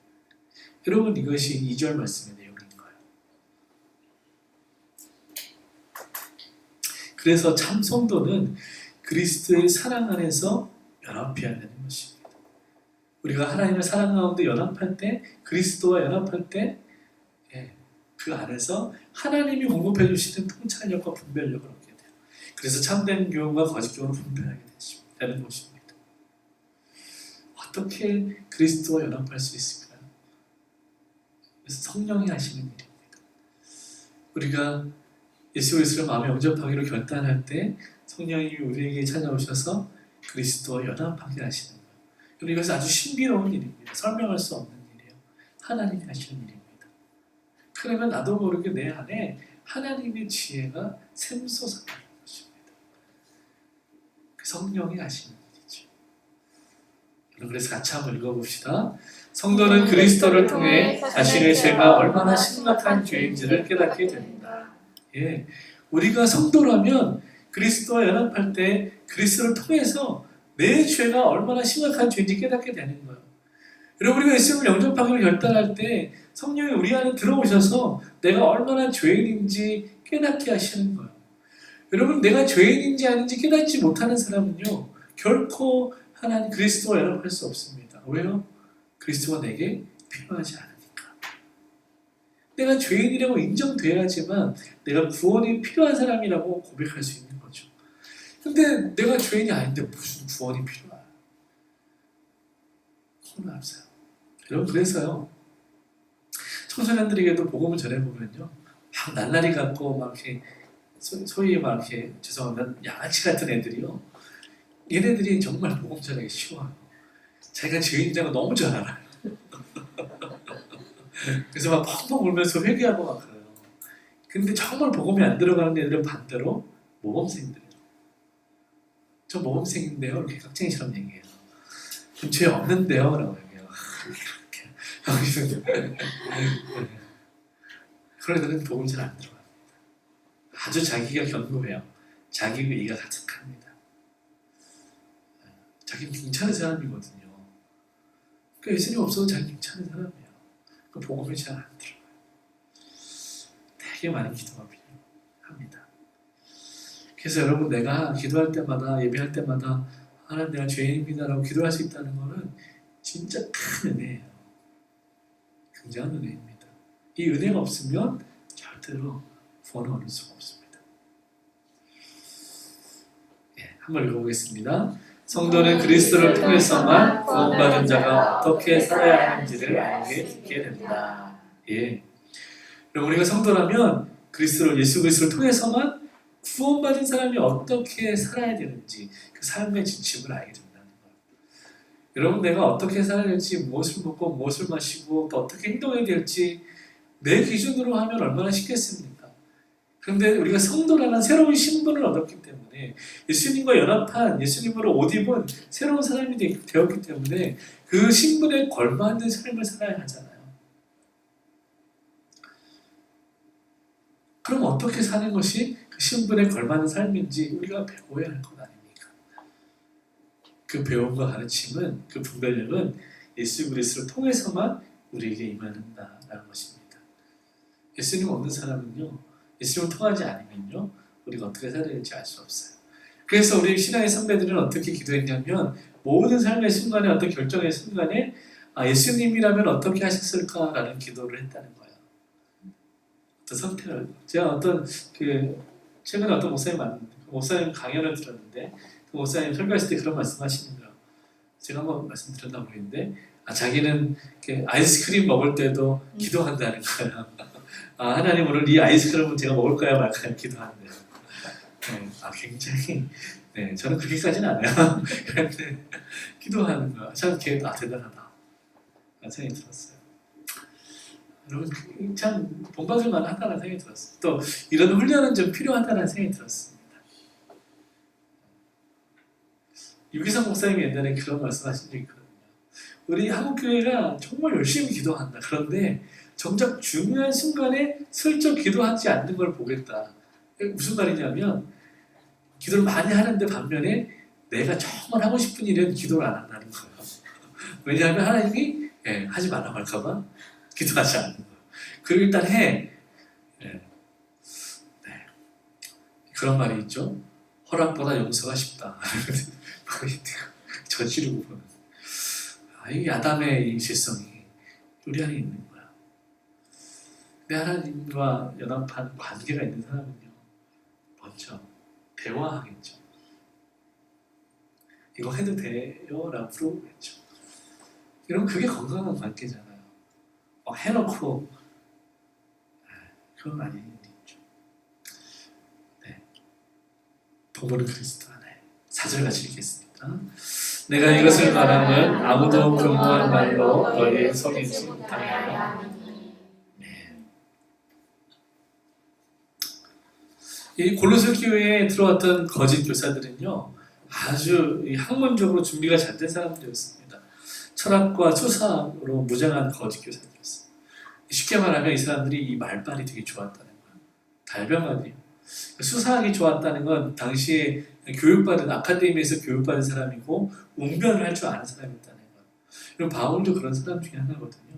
여러분 이것이 2절 말씀의 내용인 거예요. 그래서 참 성도는 그리스도의 사랑 안에서 연합해야 되는 것입니다. 우리가 하나님의 사랑 가운데 연합할 때, 그리스도와 연합할 때, 그 안에서 하나님이 공급해 주시는 통찰력과 분별력을 얻게 돼요. 그래서 참된 교훈과 거짓 교훈을 분별하게 되는 것입니다. 어떻게 그리스도와 연합할 수 있을까요? 그래서 성령이 하시는 일입니다. 우리가 예수 그리스도를 마음에 영접하기로 결단할 때 성령님이 우리에게 찾아오셔서 그리스도와 연합하게 하시는 거예요. 그리고 이것은 아주 신비로운 일입니다. 설명할 수 없는 일이에요. 하나님이 하시는 일입니다. 그러면 나도 모르게 내 안에 하나님의 지혜가 샘솟아나는 것입니다. 그 성령이 하시는 일이죠. 그래서 같이 한번 읽어봅시다. 성도는 그리스도를 통해 자신의 죄가 얼마나 심각한 죄인지를 깨닫게 됩니다. 예, 우리가 성도라면 그리스도와 연합할 때 그리스도를 통해서 내 죄가 얼마나 심각한 죄인지 깨닫게 되는 거예요. 여러분 우리가 예수님을 영접하기로 결단할 때 성령이 우리 안에 들어오셔서 내가 얼마나 죄인인지 깨닫게 하시는 거예요. 여러분 내가 죄인인지 아닌지 깨닫지 못하는 사람은요 결코 하나님 그리스도와 연합할 수 없습니다. 왜요? 그리스도가 내게 필요하지 않으니까. 내가 죄인이라고 인정돼야지만 내가 구원이 필요한 사람이라고 고백할 수 있는 거죠. 근데 내가 죄인이 아닌데 무슨 구원이 필요해? 그건 없어요. 여러분 그래서요 청소년들에게도 복음을 전해보면요 막 날라리 같고 막 이렇게 소위 막 이렇게 죄송합니다 양아치 같은 애들이요 얘네들이 정말 복음 전하기 쉬워요. 자기가 죄인이라고 너무 잘 알아요. 그래서 막 펑펑 울면서 회개하고 막 그래요. 근데 정말 복음이 안 들어가는 애들은 반대로 모범생들이에요. 저 모범생인데요. 이렇게 깍쟁이처럼 얘기해요. 좀 죄 없는데요. 라고 얘기해요. 이렇게. 그런 애들은 복음 잘 안 들어가요. 아주 자기가 견고해요. 자기 의의가 가득합니다. 자기는 괜찮은 사람이거든요. 그러니까 예수님 없어도 자기 괜찮은 사람이에요. 그 복음이 잘 안 들어가요. 되게 많은 기도가 필요합니다. 그래서 여러분 내가 기도할 때마다 예배할 때마다 하나님 내가 죄인입니다라고 기도할 수 있다는 것은 진짜 큰 은혜예요. 굉장한 은혜입니다. 이 은혜가 없으면 절대로 구원을 얻을 수가 없습니다. 예, 한번 읽어보겠습니다. 성도는 그리스도를 통해서만 구원받은 자가 어떻게 살아야 하는지를 알게 듣게 된다. 예. 우리가 성도라면 예수 그리스도를 통해서만 구원받은 사람이 어떻게 살아야 되는지 그 삶의 지침을 알게 된다는 거예요. 여러분 내가 어떻게 살아야 될지 무엇을 먹고 무엇을 마시고 또 어떻게 행동해야 될지 내 기준으로 하면 얼마나 쉽겠습니까? 그런데 우리가 성도라는 새로운 신분을 얻었기 때문에 예수님과 연합한 예수님으로 옷 입은 새로운 사람이 되었기 때문에 그 신분에 걸맞는 삶을 살아야 하잖아요. 그럼 어떻게 사는 것이 그 신분에 걸맞는 삶인지 우리가 배워야 할 것 아닙니까? 그 배움과 가르침은 그 분별력은 예수 그리스도를 통해서만 우리에게 임한다라는 것입니다. 예수님 없는 사람은요, 예수님을 통하지 않으면요, 우리가 어떻게 살아야 될지 알 수 없어요. 그래서 우리 신앙의 선배들은 어떻게 기도했냐면 모든 삶의 순간에 어떤 결정의 순간에 예수님이라면 어떻게 하셨을까라는 기도를 했다는 거예요. 어떤 선택을 제가 최근에 어떤 목사님 만났는데 그 목사님 강연을 들었는데 그 목사님 설교하실 때 그런 말씀하시는 거예요. 제가 한번 말씀드렸나 모르겠는데 자기는 아이스크림 먹을 때도 기도한다는 거예요. 하나님 오늘 이 아이스크림은 제가 먹을까요 말까요 기도하는데요. 네, 굉장히 저는 그렇게까지는 안 해요. 그런데 기도하는 거예요. 참 대단하다 생각이 들었어요. 여러분 참 본받을 만하다는 생각이 들었어요. 또 이런 훈련은 좀 필요하다는 생각이 들었습니다. 유기성 목사님이 옛날에 그런 말씀하신 적이 있거든요. 우리 한국교회가 정말 열심히 기도한다. 그런데 정작 중요한 순간에 슬쩍 기도하지 않는 걸 보겠다. 무슨 말이냐면 기도를 많이 하는데 반면에 내가 정말 하고 싶은 일은 기도를 안 한다는 거예요. 왜냐하면 하나님이 하지 말라고 할까봐 기도하지 않는 거예요. 그리고 일단 해. 그런 말이 있죠. 허락보다 용서가 쉽다. 저지르고 보는. 이 아담의 이 실성이 우리 안에 있는 거야. 근데 하나님과 연합한 관계가 있는 사람은요, 먼저 대화하겠죠. 이거 해도 돼요? 라고 물어보겠죠. 이러면 그게 건강한 관계잖아요. 해놓고 그건 아닌 일이 있죠. 복음은 그리스도 안에 4절 같이 읽겠습니다. 내가 이것을 말하면 아무도 근무한 말로 너희의 속이지 못하게 하라. 이 골로새 교회에 들어왔던 거짓 교사들은요, 아주 학문적으로 준비가 잘 된 사람들이었습니다. 철학과 수사로 무장한 거짓 교사들이었어요. 쉽게 말하면 이 사람들이 이 말빨이 되게 좋았다는 거예요. 달병아리요. 수사하기 좋았다는 건 당시에 교육받은 아카데미에서 교육받은 사람이고 웅변을 할 줄 아는 사람이었다는 거예요. 그리고 바울도 그런 사람 중에 하나거든요.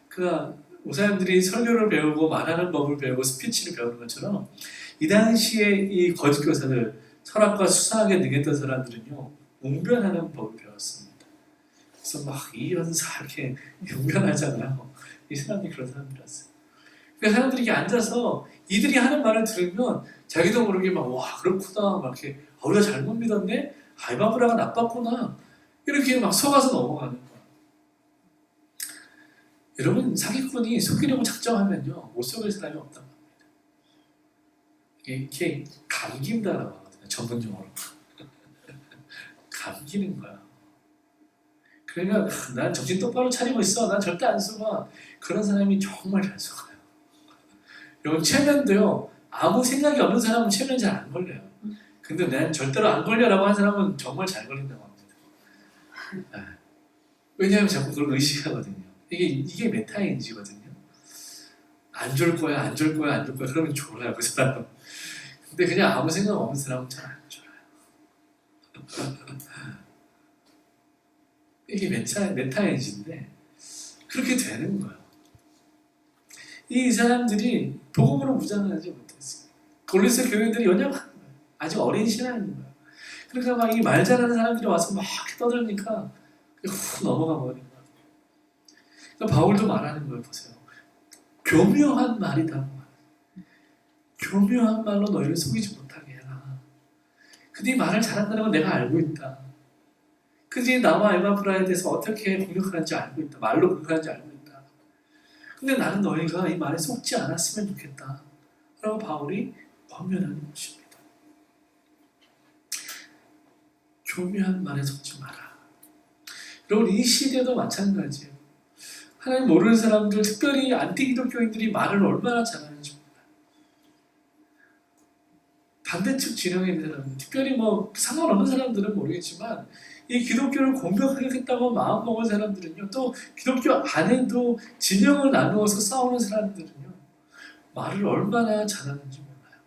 그러니까 목사님들이 설교를 배우고 말하는 법을 배우고 스피치를 배우는 것처럼 이 당시에 이 거짓 교사들, 철학과 수사하게 능했던 사람들은요, 웅변하는 법을 배웠습니다. 그래서 막 이연사 이렇게 웅변하잖아요. 이 사람들이 그런 사람들이었어요. 그러니까 사람들이 이렇게 앉아서 이들이 하는 말을 들으면 자기도 모르게 막 와 그렇구나 막 이렇게 우리가 잘못 믿었네, 에바브라가 나빴구나 이렇게 막 속아서 넘어가는 거야. 여러분 사기꾼이 속이려고 작정하면요 못 속일 사람이 없단 말입니다. 이게 감긴다라고 하거든요. 전문용어로 감기는 거야. 그러면 난 정신 똑바로 차리고 있어. 난 절대 안 속아. 그런 사람이 정말 잘 속아요. 여러분 체면도요. 아무 생각이 없는 사람은 체면 잘 안 걸려요. 근데 난 절대로 안 걸려라고 한 사람은 정말 잘 걸린다고 합니다. 네. 왜냐하면 자꾸 그걸 의식하거든요. 이게 메타인지거든요. 안 졸 거야, 안 졸 거야, 안 졸 거야. 그러면 졸아요, 그 사람은. 근데 그냥 아무 생각 없는 사람은 잘 안 졸아요. 이게 메타인지인데 그렇게 되는 거예요. 이 사람들이 복음으로 무장하지 못했어요. 골로새 교회들이 연약한 거예요. 아직 어린 신앙인 거예요. 그러니까 막 이 말 잘하는 사람들이 와서 막 떠들니까 훅 넘어가 버린 거예요. 그러니까 바울도 말하는 걸 보세요. 교묘한 말이다. 교묘한 말로 너희를 속이지 못하게 해라. 그네 말을 잘한다는 건 내가 알고 있다. 그네 나와 에바브라에 대해서 어떻게 공격하는지 알고 있다. 말로 공격하는지 알고 있다. 근데 나는 너희가 이 말에 속지 않았으면 좋겠다. 라고 바울이 권면하는 것입니다. 교묘한 말에 속지 마라. 여러분 이 시대도 마찬가지예요. 하나님 모르는 사람들, 특별히 안티기독교인들이 말을 얼마나 잘하는지 몰라요. 반대측 진영에 있는 사람들, 특별히 뭐 상관없는 사람들은 모르겠지만 이 기독교를 공격하겠다고 마음먹은 사람들은요, 또 기독교 안에도 진영을 나누어서 싸우는 사람들은요, 말을 얼마나 잘하는지 몰라요.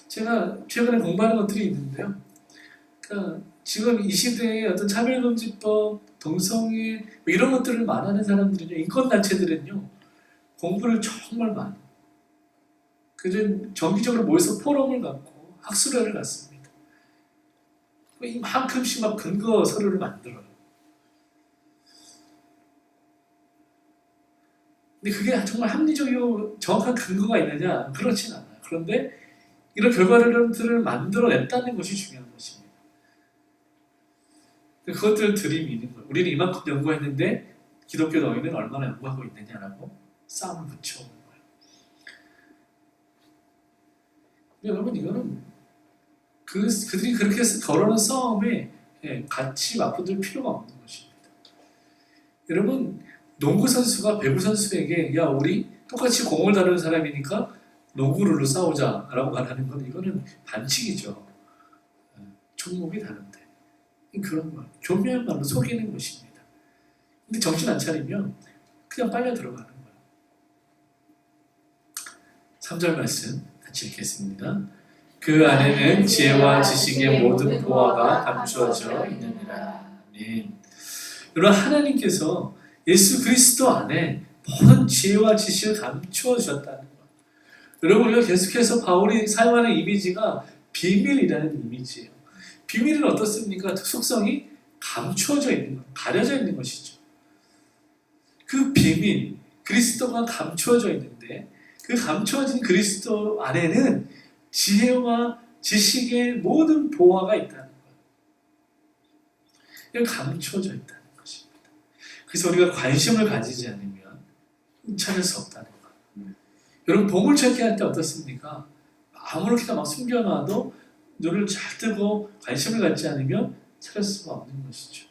제가 최근에 공부하는 것들이 있는데요. 그러니까 지금 이 시대에 어떤 차별금지법, 동성애 뭐 이런 것들을 말하는 사람들은요, 인권단체들은요, 공부를 정말 많이 해요. 그래서 정기적으로 모여서 포럼을 갖고 학술회를 갖습니다. 이만큼씩 막 근거 서류를 만들어요. 근데 그게 정말 합리적이고 정확한 근거가 있느냐? 그렇진 않아요. 그런데 이런 결과들을 만들어냈다는 것이 중요한 것입니다. 그것들을 들이미는 거예요. 우리는 이만큼 연구했는데 기독교 너희는 얼마나 연구하고 있느냐라고 싸움을 붙여오는 거예요. 근데 여러분 이거는 그들이 그렇게 해서 걸어오는 싸움에 같이 맞붙을 필요가 없는 것입니다. 여러분 농구 선수가 배구 선수에게 야 우리 똑같이 공을 다루는 사람이니까 농구룰로 싸우자라고 말하는 건 이거는 반칙이죠. 종목이 다른데 그런 거 교묘한 말로 속이는 것입니다. 근데 정신 안 차리면 그냥 빨려 들어가는 거예요. 3절 말씀 같이 읽겠습니다. 그 안에는 지혜와 지식의 모든 보화가 감추어져 있느니라. 아멘. 여러분 하나님께서 예수 그리스도 안에 모든 지혜와 지식을 감추어 주셨다는 것. 여러분 우리가 계속해서 바울이 사용하는 이미지가 비밀이라는 이미지예요. 비밀은 어떻습니까? 속성이 감추어져 있는 것, 가려져 있는 것이죠. 그 비밀, 그리스도가 감추어져 있는데 그 감추어진 그리스도 안에는 지혜와 지식의 모든 보화가 있다는 거예요. 감추어져 있다는 것입니다. 그래서 우리가 관심을 가지지 않으면 찾을 수 없다는 거예요. 여러분 보물 찾기 할 때 어떻습니까? 아무렇게나 막 숨겨놔도 눈을 잘 뜨고 관심을 갖지 않으면 찾을 수가 없는 것이죠.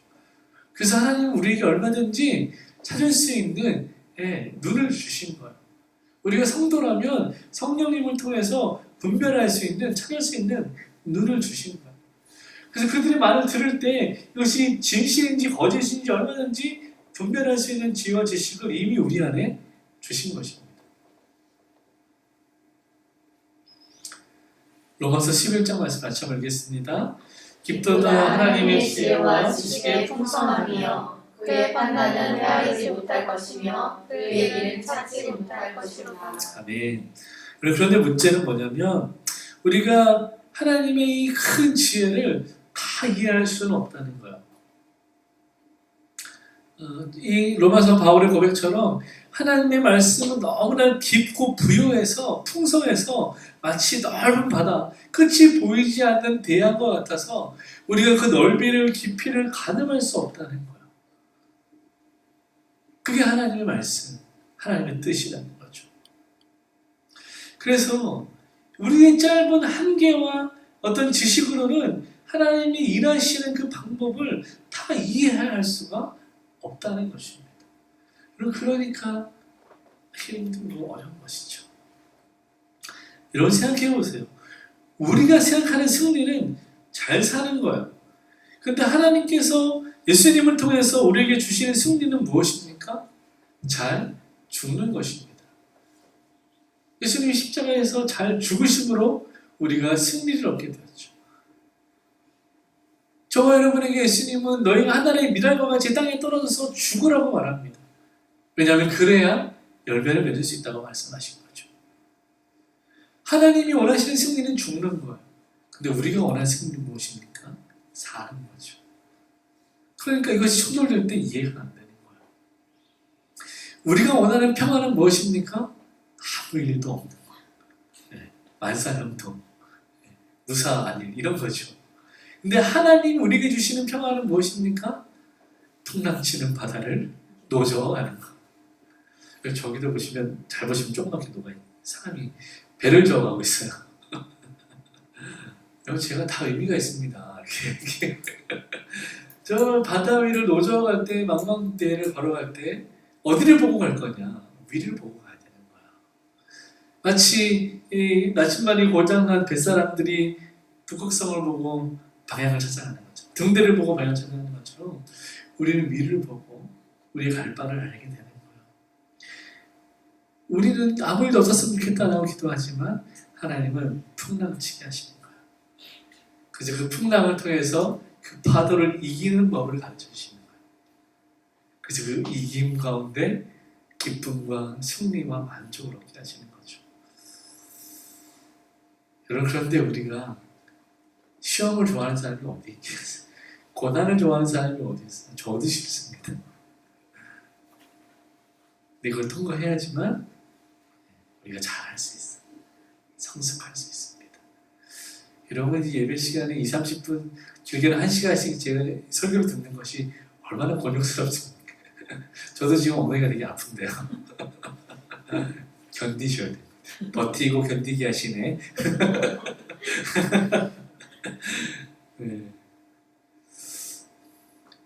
그래서 하나님은 우리에게 얼마든지 찾을 수 있는 눈을 주신 거예요. 우리가 성도라면 성령님을 통해서 분별할 수 있는, 찾을 수 있는 눈을 주신 거예요. 그래서 그들의 말을 들을 때 이것이 진실인지 거짓인지 얼마든지 분별할 수 있는 지혜와 지식을 이미 우리 안에 주신 것입니다. 로마서 11장 말씀 같이 읽겠습니다. 깊도다 하나님의 지혜와 지식의 풍성함이여 그의 판단은 헤아리지 못할 것이며 그의 얘기는 찾지 못할 것이로다. 아멘. 그런데 문제는 뭐냐면 우리가 하나님의 이 큰 지혜를 다 이해할 수는 없다는 거예요. 이 로마서 바울의 고백처럼 하나님의 말씀은 너무나 깊고 부유해서 풍성해서 마치 넓은 바다, 끝이 보이지 않는 대양과 같아서 우리가 그 넓이를 깊이를 가늠할 수 없다는 거예요. 그게 하나님의 말씀, 하나님의 뜻이라는 거죠. 그래서 우리의 짧은 한계와 어떤 지식으로는 하나님이 일하시는 그 방법을 다 이해할 수가 없다는 것입니다. 그러니까 힘들고 어려운 것이죠. 여러분 생각해 보세요. 우리가 생각하는 승리는 잘 사는 거예요. 그런데 하나님께서 예수님을 통해서 우리에게 주시는 승리는 무엇입니까? 잘 죽는 것입니다. 예수님이 십자가에서 잘 죽으심으로 우리가 승리를 얻게 되었죠. 저와 여러분에게 예수님은 너희가 하나님의 미랄과 같이 땅에 떨어져서 죽으라고 말합니다. 왜냐하면 그래야 열매를 맺을 수 있다고 말씀하신 거죠. 하나님이 원하시는 승리는 죽는 거예요. 근데 우리가 원하는 승리는 무엇입니까? 사는 거죠. 그러니까 이것이 충돌될 때 이해가 안 되는 거예요. 우리가 원하는 평화는 무엇입니까? 아무 일도 없는 거예요. 네, 만사형통, 네, 무사한 일 이런 거죠. 근데 하나님 우리에게 주시는 평화는 무엇입니까? 풍랑치는 바다를 노저하는 거. 저기도 보시면 잘 보시면 조그맣게 녹아 있는 사람이 배를 저어가고 있어요. 제가 다 의미가 있습니다. 이렇게. 저 바다 위를 노저어갈 때 망망대해를 걸어갈 때 어디를 보고 갈 거냐? 위를 보고 가야 되는 거야. 마치 이 나침반이 고장난 뱃사람들이 북극성을 보고 방향을 찾아가는 거죠. 등대를 보고 방향을 찾아가는 것처럼 우리는 위를 보고 우리의 갈 바를 알게 되는 거예요. 우리는 아무 일도 없었으면 좋겠다라고 기도하지만 하나님은 풍랑치게 하시는 거예요. 그래서 그 풍랑을 통해서 그 파도를 이기는 법을 가르쳐 주시는 거예요. 그래서 그 이김 가운데 기쁨과 승리와 만족을 얻게 하시는 거죠. 여러분, 그런데 우리가 시험을 좋아하는 사람이 어디 있겠어요? 고난을 좋아하는 사람이 어디 있어요? 저도 싫습니다. 근데 그걸 통과해야지만 우리가 잘할 수 있어요. 성숙할 수 있습니다. 여러분, 이 예배 시간에 20-30분, 길게는 1시간씩 제가 설교를 듣는 것이 얼마나 곤욕스럽습니까? 저도 지금 엉덩이가 되게 아픈데요. 견디셔야 됩니다. 버티고 견디게 하시네. 네.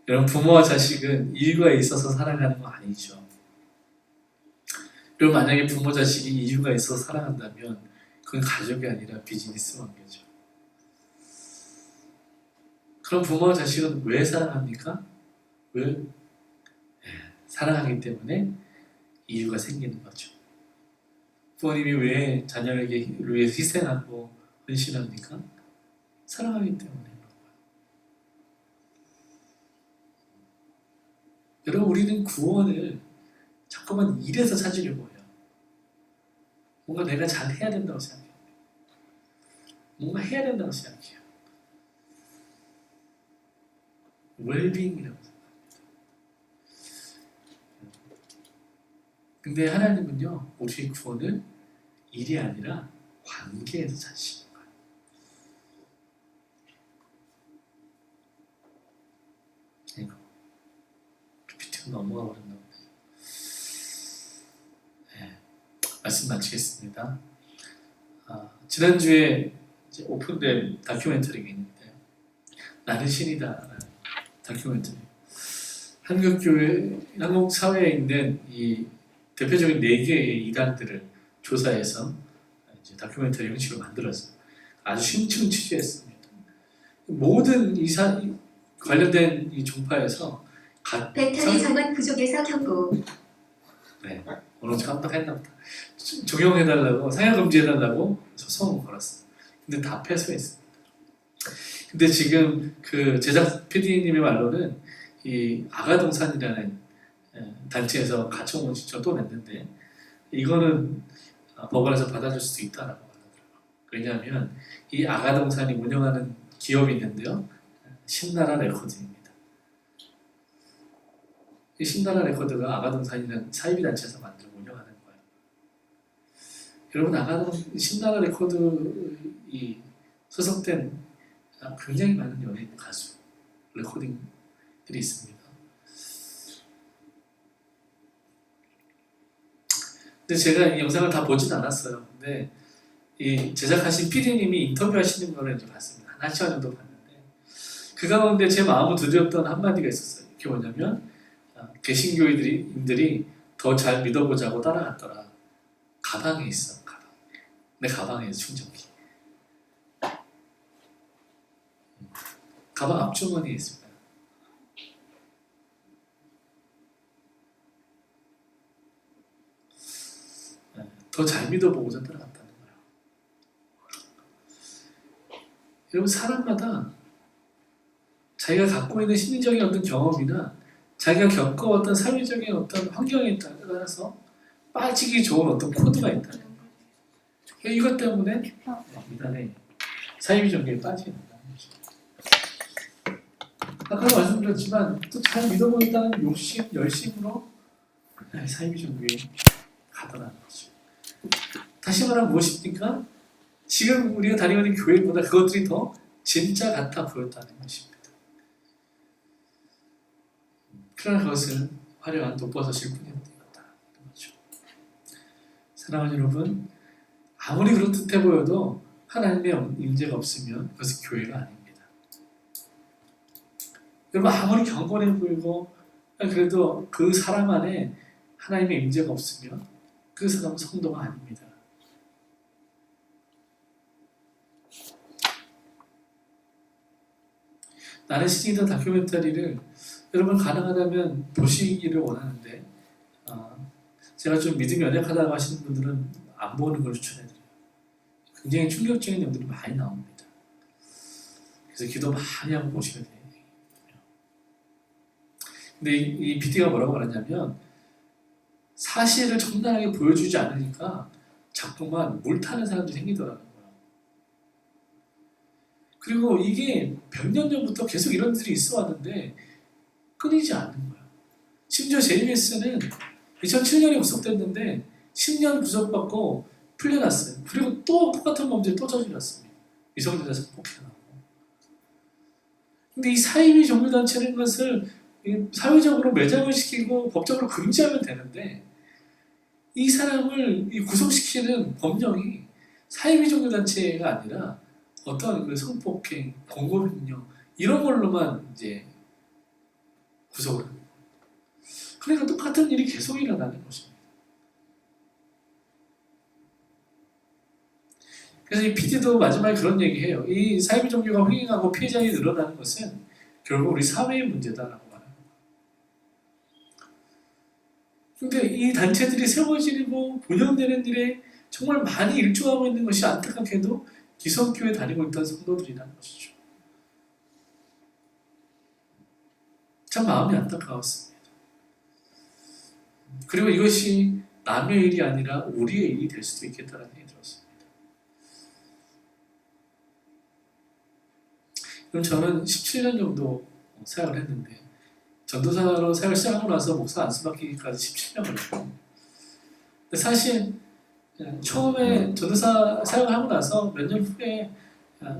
여러분, 부모와 자식은 일과에 있어서 살아가는 거 아니죠. 그럼 만약에 부모 자식이 이유가 있어서 살아간다면 그건 가족이 아니라 비즈니스 관계죠. 그럼 부모와 자식은 왜 사랑합니까? 왜? 네, 사랑하기 때문에 이유가 생기는 거죠. 부모님이 왜 자녀에게 위해서 희생하고 헌신합니까? 사랑하기 때문에. 여러분, 우리는 구원을 자꾸만 일에서 찾으려고 해요. 뭔가 내가 잘 해야 된다고 생각해요. 뭔가 해야 된다고 생각해요. 웰빙이라고 생각합니다. 근데 하나님은요, 우리의 구원을 일이 아니라 관계에서 찾으시는 거예요. 이거 PPT가 넘어가 버렸나 보네. 네, 말씀 마치겠습니다. 지난주에 이제 오픈된 다큐멘터리가 있는데, 나는 신이다. 다큐멘터리. 한국교회, 한국 사회에 있는 이 대표적인 4개의 이단들을 조사해서 이제 다큐멘터리 형식으로 만들었어요. 아주 심층 취재했습니다. 모든 관련된 이 종파에서 배터리 전원 부족에서 경고. 네, 오늘 깜빡했나 보다. 적용해달라고, 사용금지해달라고 소송을 걸었어요. 근데 다 패소했습니다. 근데 지금 그 제작 PD님의 말로는 이 아가동산이라는 단체에서 가처분 신청 또 냈는데 이거는 법원에서 받아줄 수도 있다라고 하더라고요. 왜냐하면 이 아가동산이 운영하는 기업이 있는데요, 신나라 레코드입니다. 이 신나라 레코드가 아가동산이라는 사이비 단체에서 만들고 운영하는 거예요. 여러분, 신나라 레코드 이 소속된 굉장히 많은 연예인 가수 레코딩들이 있습니다. 근데 제가 이 영상을 다 보진 않았어요. 근데 이 제작하신 PD님이 인터뷰하시는 거를 이제 봤습니다. 한 1시간 정도 봤는데 그 가운데 제 마음을 두드렸던 한마디가 있었어요. 그게 뭐냐면 개신교인들이 더 잘 믿어보자고 따라갔더라. 가방에 있어. 내 가방에 충전기. 가방 앞주머니에 있습니다. 더 잘 믿어보고자 따라갔다는 거예요. 여러분, 사람마다 자기가 갖고 있는 심리적인 어떤 경험이나 자기가 겪어왔던 사회적인 어떤 환경에 따라서 빠지기 좋은 어떤 코드가 있다는 거예요. 이것 때문에 이단에 사이비 종교에 빠지게 된다는 거죠. 아까 말씀드렸지만 또 잘 믿어보겠다는 욕심, 열심으로 사이비 종교에 가더라는 거죠. 다시 말하면 무엇입니까? 지금 우리가 다니고 있는 교회보다 그것들이 더 진짜 같아 보였다는 것입니다. 그러나 그것은 화려한 독버섯일 뿐이었다는 거죠. 사랑하는 여러분, 아무리 그렇듯해 보여도 하나님의 임재가 없으면 그것은 교회가 아닙니다. 여러분, 아무리 경건해 보이고 그래도 그 사람 안에 하나님의 임재가 없으면 그 사람은 성도가 아닙니다. 나는 신이다 다큐멘터리를 여러분 가능하다면 보시기를 원하는데 제가 좀 믿음이 연약하다고 하시는 분들은 안 보는 걸 추천해드려요. 굉장히 충격적인 내용들이 많이 나옵니다. 그래서 기도 많이 하고 보시면 돼요. 근데 이 PD가 뭐라고 말하냐면 사실을 적나라하게 보여주지 않으니까 자꾸만 물타는 사람들이 생기더라는 거예요. 그리고 이게 100년 전부터 계속 이런 일들이 있어 왔는데 끊이지 않는 거예요. 심지어 JBS는 2007년에 구속됐는데 10년 구속받고 풀려났어요. 그리고 또 똑같은 범죄를 또 저질렀습니다. 미성년자 성폭행하고. 근데 이 사이비 종교단체라는 것을 사회적으로 매장을 시키고 법적으로 금지하면 되는데 이 사람을 구속시키는 법령이 사이비 종교단체가 아니라 어떤 그 성폭행, 공고명령 이런 걸로만 이제 구속을 합니다. 그러니까 똑같은 일이 계속 일어나는 것입니다. 그래서 이 PD도 마지막에 그런 얘기해요. 이 사이비 종교가 횡행하고 피해자들이 늘어나는 것은 결국 우리 사회의 문제다라고 말합니다. 근데 이 단체들이 세워지고 운영되는 일에 정말 많이 일조하고 있는 것이 안타깝게도 기성교회 다니고 있던 성도들이라는 것이죠. 참 마음이 안타까웠습니다. 그리고 이것이 남의 일이 아니라 우리의 일이 될 수도 있겠다는 생각이 들었습니다. 그럼 저는 17년 정도 사역을 했는데 전도사로 사역을 시작하고 나서 목사 안수 받기까지 17년을 했고 근데 사실 처음에 전도사 사역을 하고 나서 몇 년 후에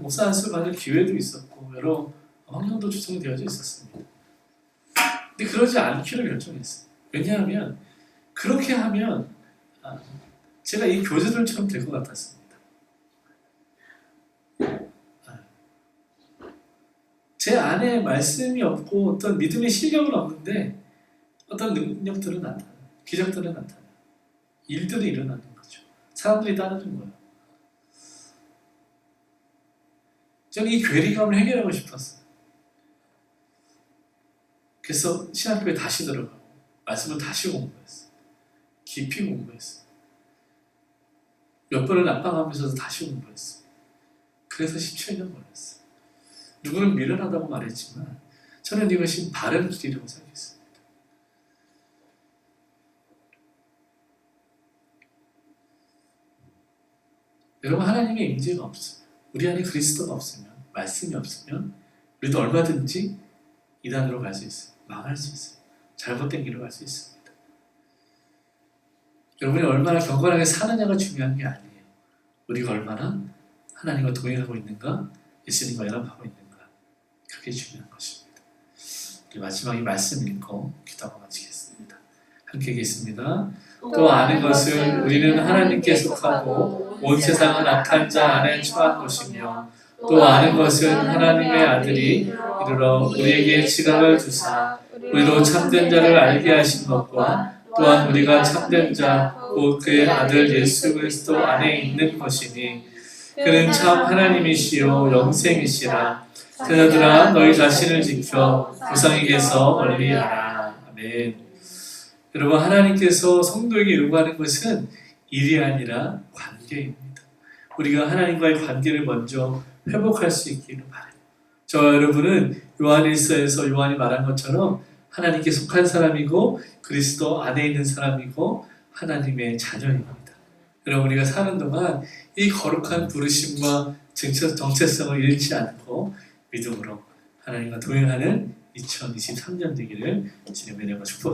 목사 안수를 받을 기회도 있었고 여러 환경도 조성이 되어져 있었습니다. 근데 그러지 않기로 결정했어요. 왜냐하면 그렇게 하면 제가 이 교주들처럼 될 것 같았습니다. 제 안에 말씀이 없고 어떤 믿음의 실력은 없는데 어떤 능력들은 나타나요. 기적들은 나타나요. 일들이 일어나는 거죠. 사람들이 따르는 거예요. 저는 이 괴리감을 해결하고 싶었어요. 그래서 신학교에 다시 들어가고 말씀을 다시 공부했어요. 깊이 공부했어요. 몇 번을 낙방하면서도 다시 공부했어요. 그래서 17년 걸렸어요. 누구는 미련하다고 말했지만 저는 이것이 바른 길이라고 생각했습니다. 여러분, 하나님의 임재가 없으면, 우리 안에 그리스도가 없으면, 말씀이 없으면 우리도 얼마든지 이단으로 갈 수 있어요. 망할 수 있어요. 잘못된 길로 갈 수 있습니다. 여러분이 얼마나 경건하게 사느냐가 중요한 게 아니에요. 우리가 얼마나 하나님과 동행하고 있는가, 예수님과 연합하고 있는가, 그게 중요한 것입니다. 우리 마지막에 말씀 읽고 기도하고 마치겠습니다. 함께 계십니다. 또 아는 것은 우리는 하나님께 속하고 온 세상은 악한 자 안에 처한 것이며 또 아는 것은 하나님의 아들이 이르러 우리에게 지각을 주사 우리로 참된 자를 알게 하신 것과 또한 우리가 참된 자 곧 그의 아들 예수 그리스도 안에 있는 것이니 그는 참 하나님이시요 영생이시라. 자녀들아 너희 자신을 지켜 불쌍히게서 멀리하라. 아멘. 여러분, 하나님께서 성도에게 요구하는 것은 일이 아니라 관계입니다. 우리가 하나님과의 관계를 먼저 회복할 수 있기를 바라요. 저와 여러분은 요한일서에서 요한이 말한 것처럼 하나님께 속한 사람이고 그리스도 안에 있는 사람이고 하나님의 자녀입니다. 여러분, 우리가 사는 동안 이 거룩한 부르심과 정체성을 잃지 않고 믿음으로 하나님과 동행하는 2023년 되기를 주님의 이름으로 축복합니다.